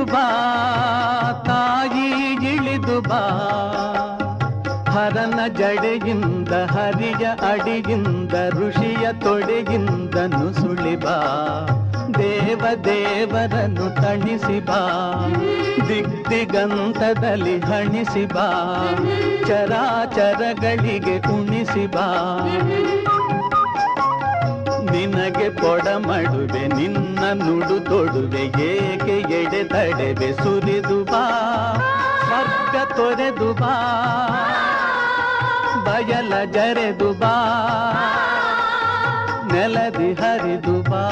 ಬಾ ತಾಯಿ ಇಳಿದು ಬಾ ಹರನ ಜಡೆಯಿಂದ ಹರಿಯ ಅಡಿಯಿಂದ ಋಷಿಯ ತೊಡೆಯಿಂದ ನುಸುಳಿ ಬಾ ದೇವ ದೇವರನ್ನು ತಣಿಸಿ ಬಾ ದಿಗ್ದಿಗಂತದಲ್ಲಿ ಹಣಿಸಿ ಬಾ ಚರಾಚರಗಳಿಗೆ ಉಣಿಸಿ ಬಾ ನಿನಗೆ ಪೊಡ ಮಾಡುವೆ ನಿನ್ನ ನುಡು ತೊಡುವೆ ಏಕೆ ಎಡೆ ತಡೆವೆ ಸುರಿದು ಬಾ ಸ್ವರ್ಗ ತೊರೆದು ಬಾ ಬಯಲ ಜರೆದು ಬಾ ನೆಲದಿ ಹರಿದು ಬಾ